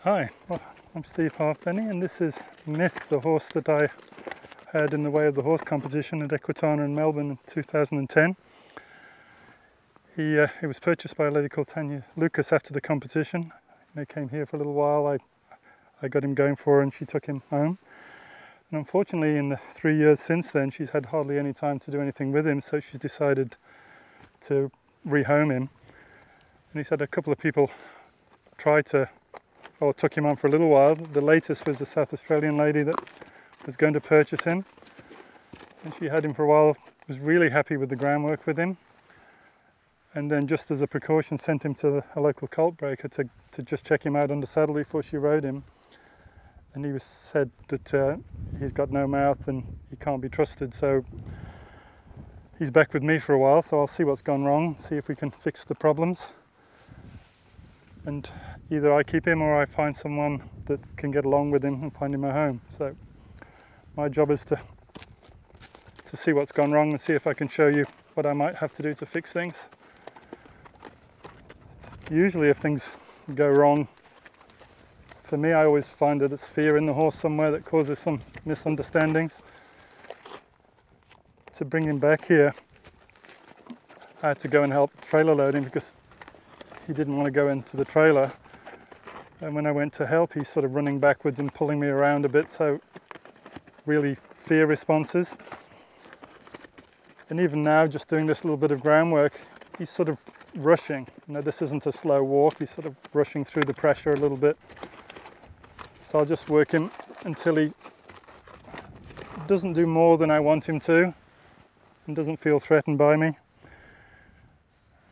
Hi, well, I'm Steve Halfpenny, and this is Myth, the horse that I had in the Way of the Horse competition at Equitana in Melbourne in 2010. He was purchased by a lady called Tanya Lucas after the competition. He came here for a little while. I got him going for her and she took him home. And unfortunately, in the 3 years since then, she's had hardly any time to do anything with him, so she's decided to rehome him. And he's had a couple of people try to took him on for a little while. The latest was a South Australian lady that was going to purchase him, and she had him for a while, was really happy with the groundwork with him, and then just as a precaution sent him to a local colt breaker to just check him out under saddle before she rode him. And he said that he's got no mouth and he can't be trusted, so he's back with me for a while, so I'll see what's gone wrong, see if we can fix the problems. And either I keep him or I find someone that can get along with him and find him a home. So my job is to see what's gone wrong and see if I can show you what I might have to do to fix things. Usually if things go wrong, for me I always find that it's fear in the horse somewhere that causes some misunderstandings. To bring him back here, I had to go and help trailer load him because he didn't want to go into the trailer, and when I went to help he's sort of running backwards and pulling me around a bit, so really fear responses. And even now, just doing this little bit of groundwork, he's sort of rushing. Now this isn't a slow walk, he's sort of rushing through the pressure a little bit, so I'll just work him until he doesn't do more than I want him to and doesn't feel threatened by me,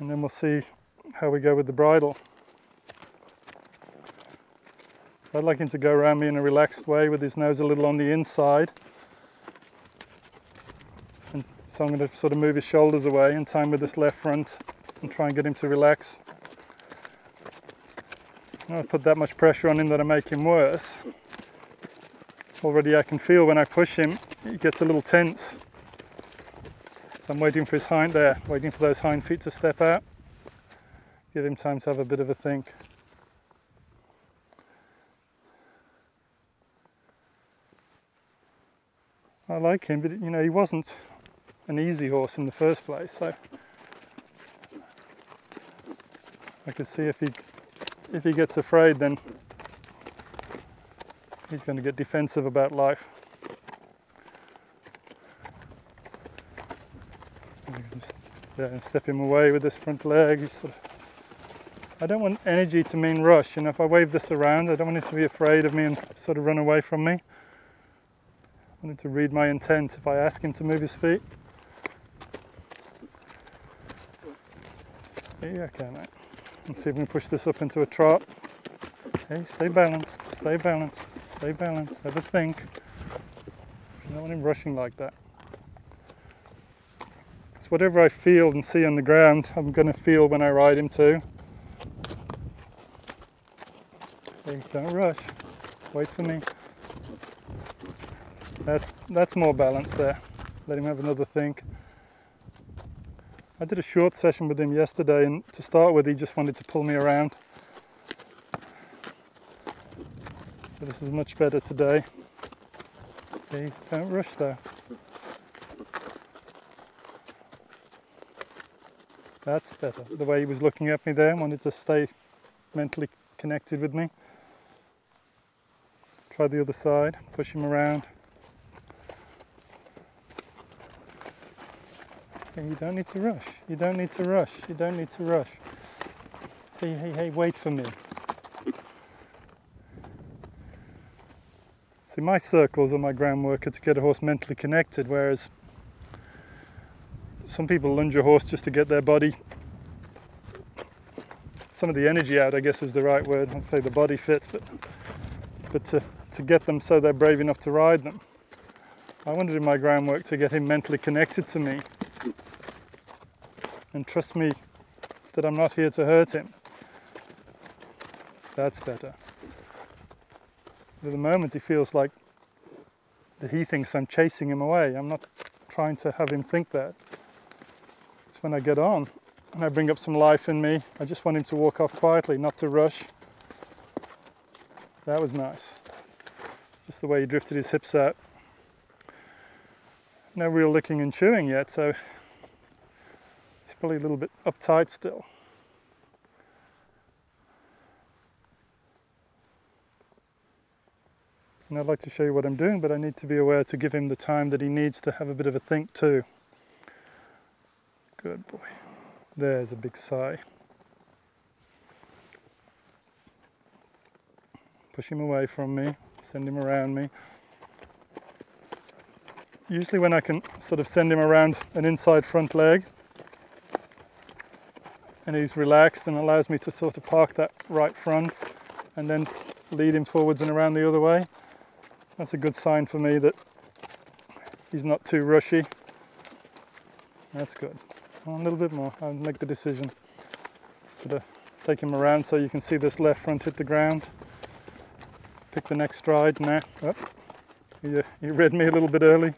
and then we'll see how we go with the bridle. I'd like him to go around me in a relaxed way with his nose a little on the inside, and so I'm going to sort of move his shoulders away and time with this left front and try and get him to relax. I don't put that much pressure on him that I make him worse. Already I can feel when I push him he gets a little tense, so I'm waiting for his hind there, waiting for those hind feet to step out. Give him time to have a bit of a think. I like him, but you know, he wasn't an easy horse in the first place, so I could see if he gets afraid, then he's going to get defensive about life. Just step him away with this front leg. I don't want energy to mean rush, and if I wave this around, I don't want him to be afraid of me and sort of run away from me. I want him to read my intent if I ask him to move his feet. Yeah, okay, mate. Let's see if we can push this up into a trot. Okay, stay balanced, stay balanced, stay balanced, have a think. I don't want him rushing like that. So whatever I feel and see on the ground, I'm going to feel when I ride him too. Don't rush, wait for me. That's more balance there. Let him have another think. I did a short session with him yesterday, and to start with he just wanted to pull me around. But this is much better today. Okay, don't rush though. That's better. The way he was looking at me there, wanted to stay mentally connected with me. Try the other side, push him around. Okay, you don't need to rush, you don't need to rush, you don't need to rush. Hey, wait for me. See, my circles or my groundwork are to get a horse mentally connected, whereas some people lunge a horse just to get their body, some of the energy out, I guess is the right word. I'd say the body fits, but to get them so they're brave enough to ride them. I wanted in my groundwork to get him mentally connected to me and trust me that I'm not here to hurt him. That's better. But at the moment he feels like that he thinks I'm chasing him away. I'm not trying to have him think that. It's when I get on and I bring up some life in me. I just want him to walk off quietly, not to rush. That was nice. Just the way he drifted his hips out. No real licking and chewing yet, so he's probably a little bit uptight still. And I'd like to show you what I'm doing, but I need to be aware to give him the time that he needs to have a bit of a think too. Good boy. There's a big sigh. Push him away from me, send him around me. Usually when I can sort of send him around an inside front leg and he's relaxed and allows me to sort of park that right front and then lead him forwards and around the other way, that's a good sign for me that he's not too rushy. That's good. A little bit more. I'll make the decision. Sort of take him around so you can see this left front hit the ground. Pick the next stride now. Oh, he read me a little bit early.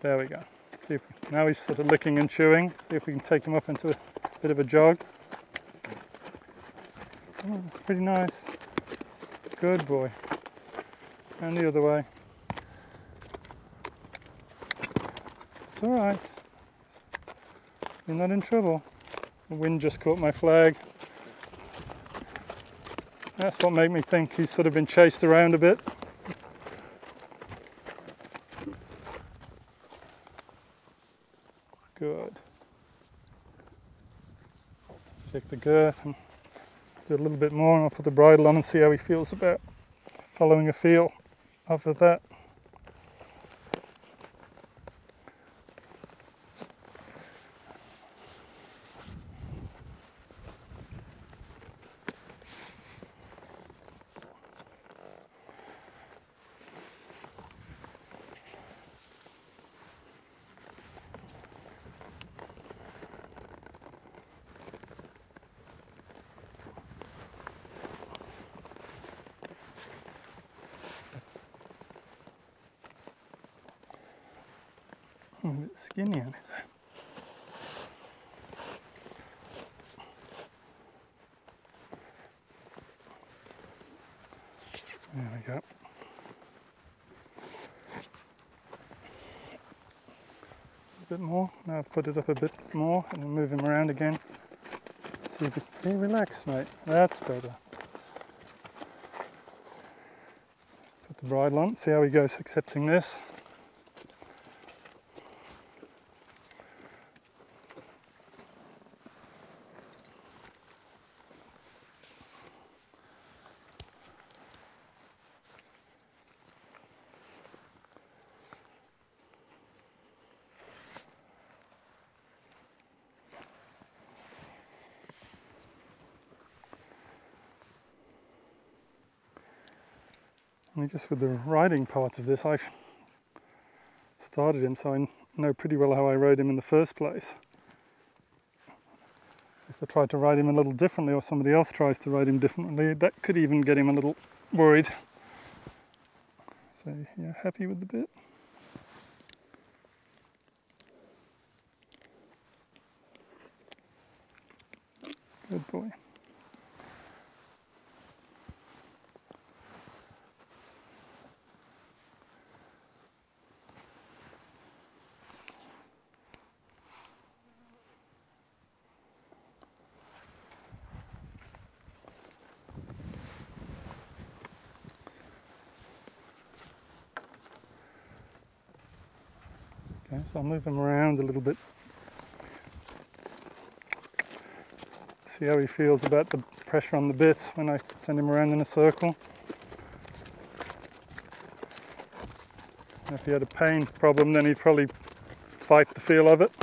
There we go. See if now he's sort of licking and chewing. See if we can take him up into a bit of a jog. Oh, that's pretty nice. Good boy. And the other way. It's all right. You're not in trouble. The wind just caught my flag. That's what made me think he's sort of been chased around a bit. Good. Check the girth and do a little bit more, and I'll put the bridle on and see how he feels about following a feel after that. A bit skinny on it. There we go. A bit more. Now I've put it up a bit more and then move him around again. See if he relax, mate. That's better. Put the bridle on. See how he goes accepting this. And just with the riding part of this, I've started him, so I know pretty well how I rode him in the first place. If I tried to ride him a little differently, or somebody else tries to ride him differently, that could even get him a little worried. So, yeah, happy with the bit? Good boy. Okay, so I'll move him around a little bit. See how he feels about the pressure on the bits when I send him around in a circle. And if he had a pain problem, then he'd probably fight the feel of it.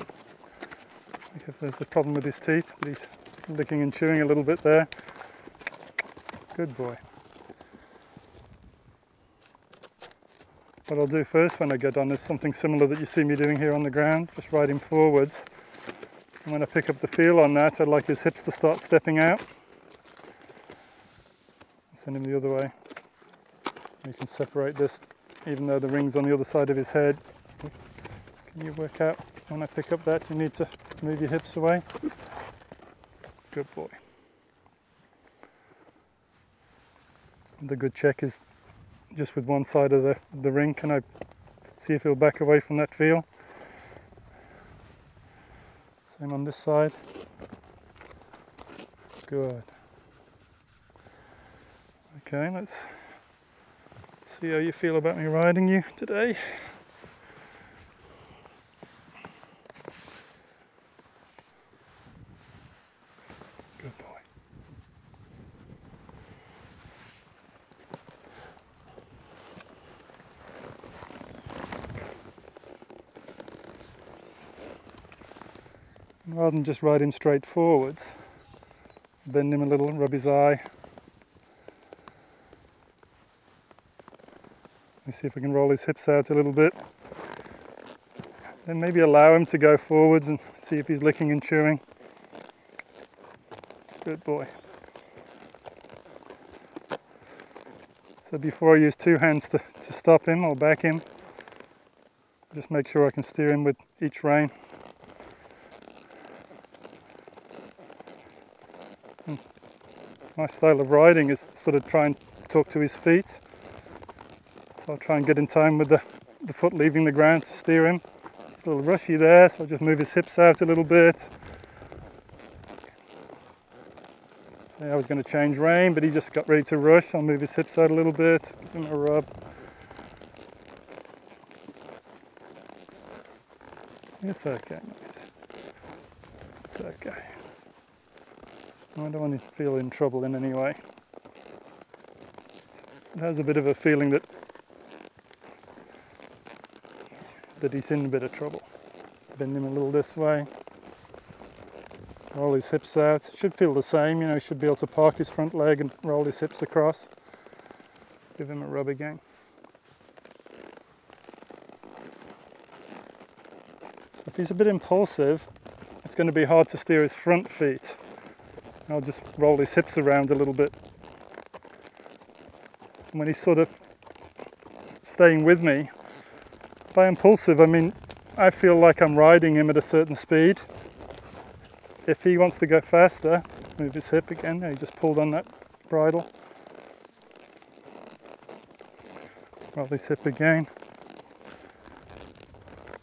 Like if there's a problem with his teeth, but he's licking and chewing a little bit there. Good boy. What I'll do first when I get on is something similar that you see me doing here on the ground, just ride him forwards. And when I pick up the feel on that, I'd like his hips to start stepping out. Send him the other way. You can separate this, even though the ring's on the other side of his head. Can you work out when I pick up that you need to move your hips away? Good boy. The good check is just with one side of the ring. Can I see if he'll back away from that feel? Same on this side. Good. Okay, let's see how you feel about me riding you today. Good boy. And rather than just ride him straight forwards, bend him a little, rub his eye. Let me see if I can roll his hips out a little bit. Then maybe allow him to go forwards and see if he's licking and chewing. Good boy. So before I use two hands to stop him or back him, just make sure I can steer him with each rein. And my style of riding is to sort of try and talk to his feet. So I'll try and get in time with the foot leaving the ground to steer him. It's a little rushy there, so I'll just move his hips out a little bit. So I was going to change rein, but he just got ready to rush. I'll move his hips out a little bit, give him a rub. It's okay, mate. It's okay. I don't want to feel in trouble in any way. It has a bit of a feeling that he's in a bit of trouble. Bend him a little this way. Roll his hips out. Should feel the same, you know, he should be able to park his front leg and roll his hips across. Give him a rub again. So if he's a bit impulsive, it's going to be hard to steer his front feet. I'll just roll his hips around a little bit. And when he's sort of staying with me, by impulsive, I mean, I feel like I'm riding him at a certain speed. If he wants to go faster, move his hip again. He just pulled on that bridle. Roll his hip again.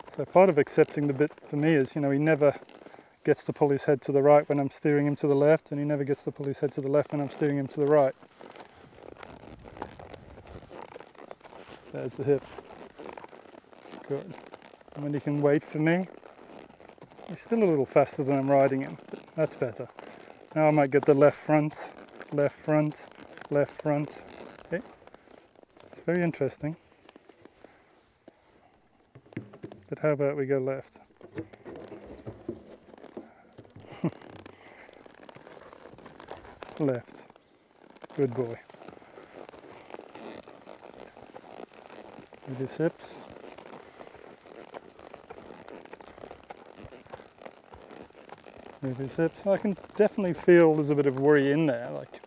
So part of accepting the bit for me is, you know, he never gets to pull his head to the right when I'm steering him to the left, and he never gets to pull his head to the left when I'm steering him to the right. There's the hip. Good. And when he can wait for me, he's still a little faster than I'm riding him, but that's better. Now I might get the left front, left front, left front. Okay. It's very interesting. But how about we go left? Left. Good boy. With his hips. Move his hips. I can definitely feel there's a bit of worry in there. Like,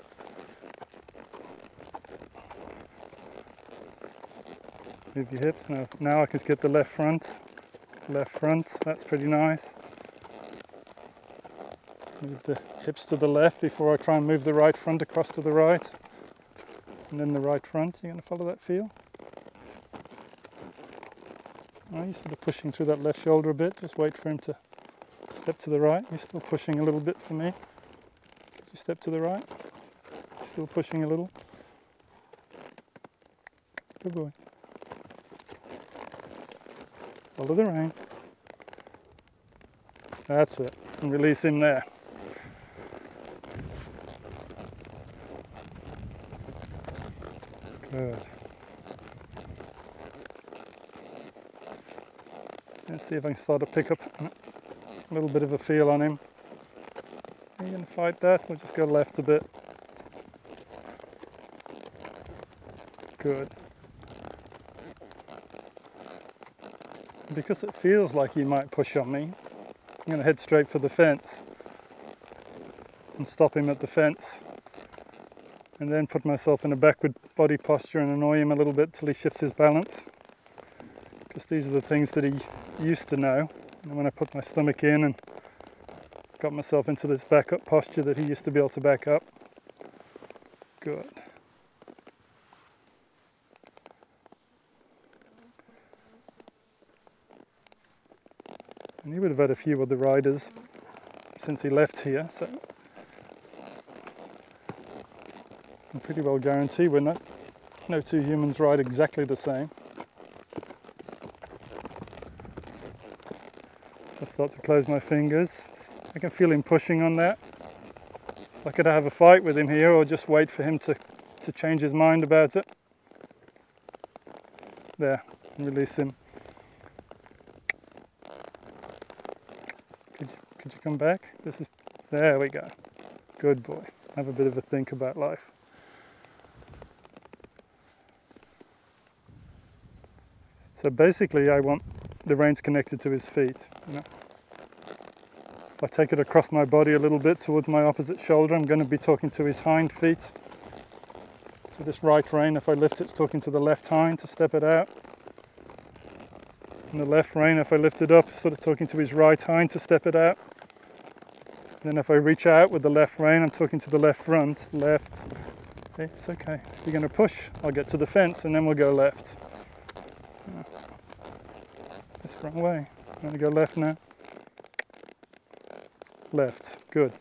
move your hips. Now I can get the left front. Left front. That's pretty nice. Move the hips to the left before I try and move the right front across to the right. And then the right front. You're going to follow that feel? You're sort of pushing through that left shoulder a bit. Just wait for him to step to the right. You're still pushing a little bit for me. Could you step to the right? Still pushing a little. Good boy. Follow the rein. That's it. And release him there. Good. Let's see if I can start to pick up a little bit of a feel on him. Are you going to fight that? We'll just go left a bit. Good. Because it feels like he might push on me, I'm going to head straight for the fence and stop him at the fence, and then put myself in a backward body posture and annoy him a little bit till he shifts his balance. Because these are the things that he used to know. And when I put my stomach in and got myself into this back up posture that he used to be able to back up. Good. would have had a few other riders since he left here, so I pretty well guarantee no two humans ride exactly the same. So I start to close my fingers. I can feel him pushing on that. So I could have a fight with him here or just wait for him to change his mind about it. There, and release him. Could you come back? There we go. Good boy. Have a bit of a think about life. So basically I want the reins connected to his feet. You know? If I take it across my body a little bit towards my opposite shoulder, I'm going to be talking to his hind feet. So this right rein, if I lift it, it's talking to the left hind to step it out. And the left rein, if I lift it up, it's sort of talking to his right hind to step it out. And then if I reach out with the left rein, I'm talking to the left front, left. Okay, it's okay. If you're going to push, I'll get to the fence and then we'll go left. It's the wrong way. I'm going to go left now. Left. Good.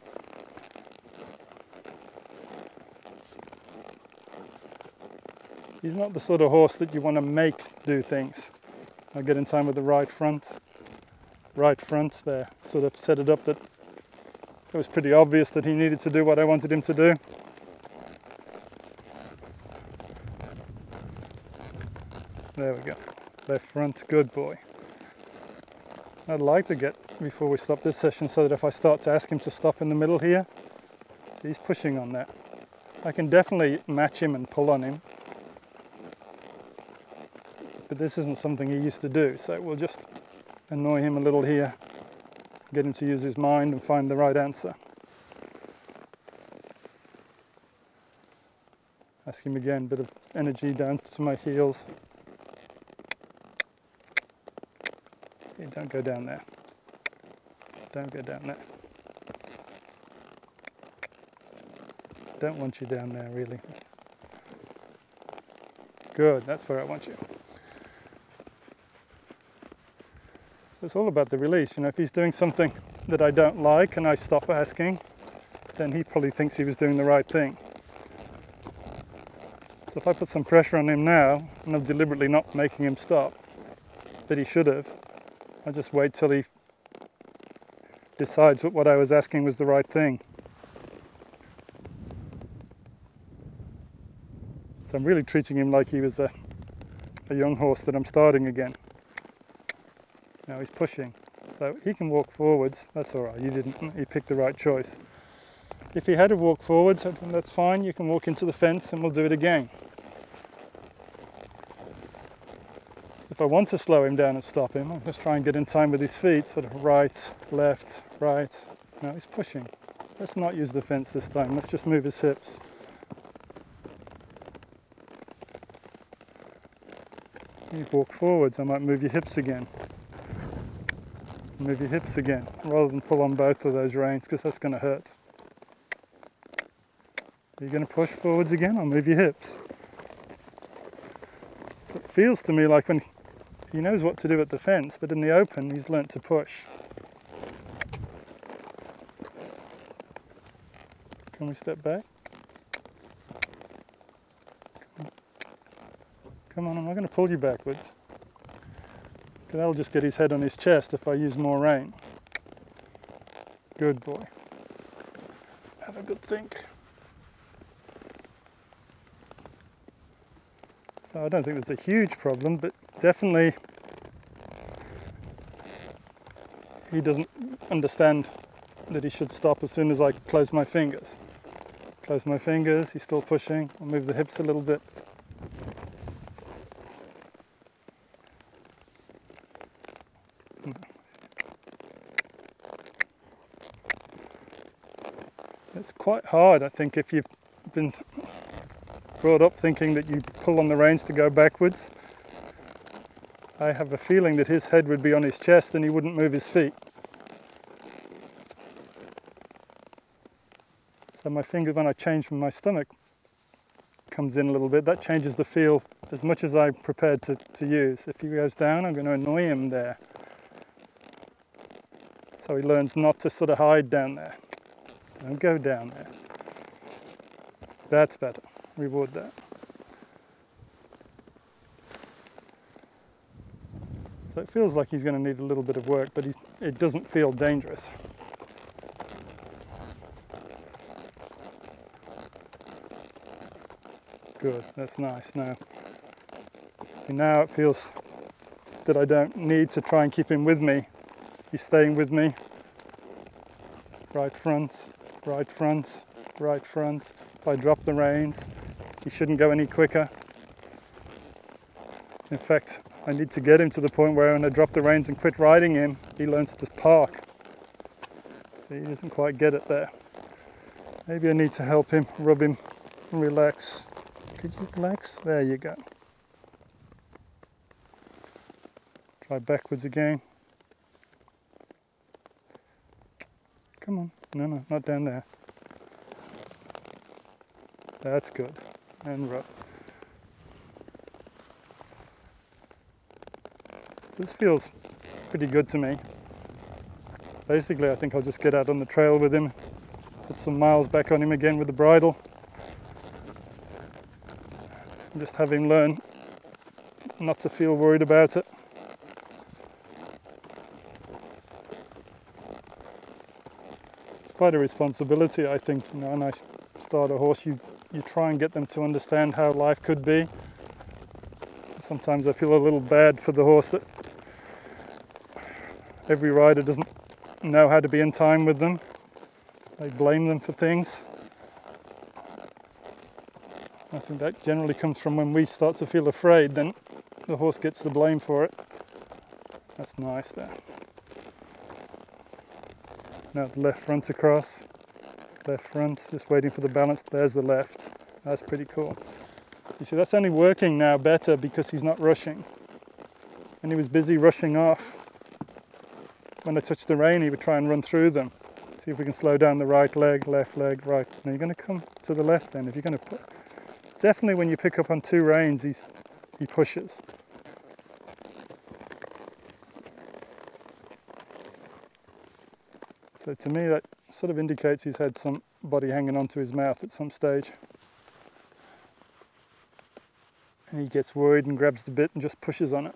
He's not the sort of horse that you want to make do things. I get in time with the right front there. Sort of set it up that it was pretty obvious that he needed to do what I wanted him to do. There we go. Left front, good boy. I'd like to get, before we stop this session, so that if I start to ask him to stop in the middle here, so he's pushing on that. I can definitely match him and pull on him. But this isn't something he used to do, so we'll just annoy him a little here, get him to use his mind and find the right answer. Ask him again, bit of energy down to my heels. Hey, don't go down there. Don't go down there. Don't want you down there, really. Good, that's where I want you. So it's all about the release. You know, if he's doing something that I don't like and I stop asking, then he probably thinks he was doing the right thing. So if I put some pressure on him now, and I'm deliberately not making him stop, but he should have, I'll just wait till he decides that what I was asking was the right thing. So I'm really treating him like he was a young horse that I'm starting again. Now he's pushing, so he can walk forwards. That's all right. You picked the right choice. If he had to walk forwards, that's fine. You can walk into the fence and we'll do it again. If I want to slow him down and stop him, I'll just try and get in time with his feet, sort of right, left, right. Now he's pushing. Let's not use the fence this time. Let's just move his hips. You walk forwards, I might move your hips again. Move your hips again, rather than pull on both of those reins, because that's going to hurt. You're going to push forwards again, I'll move your hips. So it feels to me like when he knows what to do at the fence, but in the open he's learnt to push. Can we step back? Come on, I'm not going to pull you backwards. Because that'll just get his head on his chest if I use more rein. Good boy. Have a good think. So I don't think there's a huge problem, but definitely he doesn't understand that he should stop as soon as I close my fingers. Close my fingers, he's still pushing. I'll move the hips a little bit. It's quite hard, I think, if you've been brought up thinking that you pull on the reins to go backwards. I have a feeling that his head would be on his chest and he wouldn't move his feet. So my finger, when I change from my stomach, comes in a little bit. That changes the feel as much as I'm prepared to use. If he goes down, I'm going to annoy him there. So he learns not to sort of hide down there. Don't go down there. That's better. Reward that. So it feels like he's going to need a little bit of work, but it doesn't feel dangerous. Good, that's nice. Now, see, now it feels that I don't need to try and keep him with me. He's staying with me. Right front, right front, right front. If I drop the reins, he shouldn't go any quicker. In fact, I need to get him to the point where when I drop the reins and quit riding him, he learns to park. He doesn't quite get it there. Maybe I need to help him, rub him, and relax. Could you relax? There you go. Try backwards again. Come on. No, not down there. That's good. And rub. This feels pretty good to me. Basically, I think I'll just get out on the trail with him, put some miles back on him again with the bridle, and just have him learn not to feel worried about it. It's quite a responsibility, I think. You know, when I start a horse, you try and get them to understand how life could be. Sometimes I feel a little bad for the horse that every rider doesn't know how to be in time with them. They blame them for things. I think that generally comes from when we start to feel afraid, then the horse gets the blame for it. That's nice there. Now the left front across. Left front, just waiting for the balance. There's the left. That's pretty cool. You see, that's only working now better because he's not rushing. And he was busy rushing off. When I touched the rein, he would try and run through them. See if we can slow down the right leg, left leg, right. Now you're going to come to the left then. If you're going to put, definitely when you pick up on two reins, he pushes. So to me, that sort of indicates he's had some body hanging onto his mouth at some stage. And he gets worried and grabs the bit and just pushes on it.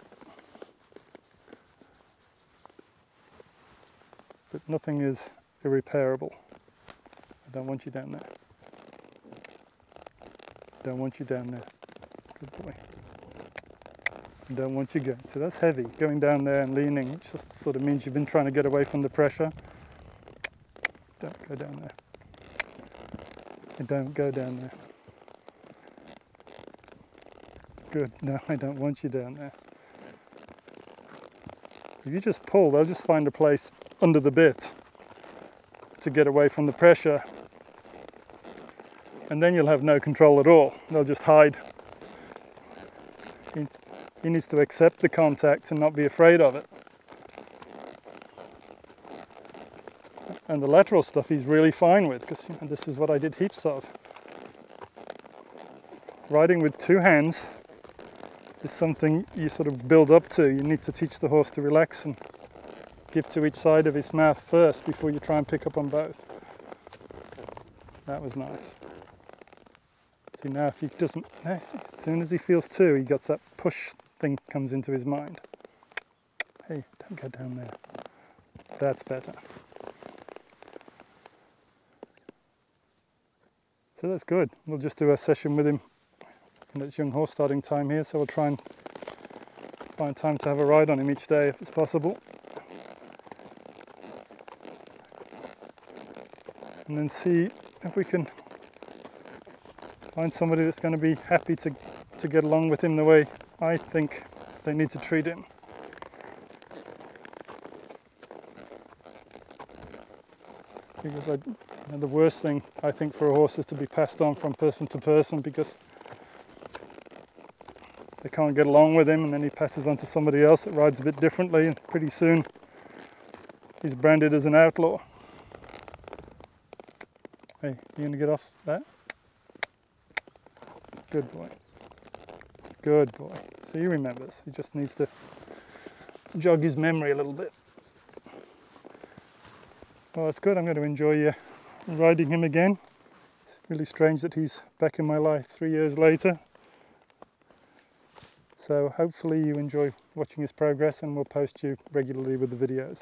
But nothing is irreparable. I don't want you down there. Don't want you down there. Good boy. I don't want you going. So that's heavy. Going down there and leaning, it just sort of means you've been trying to get away from the pressure. Don't go down there. And don't go down there. Good. No, I don't want you down there. So you just pull, they'll just find a place under the bit to get away from the pressure. And then you'll have no control at all. They'll just hide. He needs to accept the contact and not be afraid of it. And the lateral stuff he's really fine with, because this is what I did heaps of. Riding with two hands is something you sort of build up to. You need to teach the horse to relax and give to each side of his mouth first before you try and pick up on both. That was nice. See, now if he doesn't, as soon as he feels two, he gets that push thing comes into his mind. Hey, don't go down there. That's better. So that's good. We'll just do a session with him. And it's young horse starting time here, so we'll try and find time to have a ride on him each day if it's possible. And then see if we can find somebody that's going to be happy to get along with him the way I think they need to treat him. Because the worst thing I think for a horse is to be passed on from person to person, because they can't get along with him and then he passes on to somebody else that rides a bit differently, and pretty soon he's branded as an outlaw. Hey, you gonna get off that? Good boy. Good boy. So he remembers. He just needs to jog his memory a little bit. Well, that's good. I'm going to enjoy riding him again. It's really strange that he's back in my life 3 years later. So hopefully you enjoy watching his progress, and we'll post you regularly with the videos.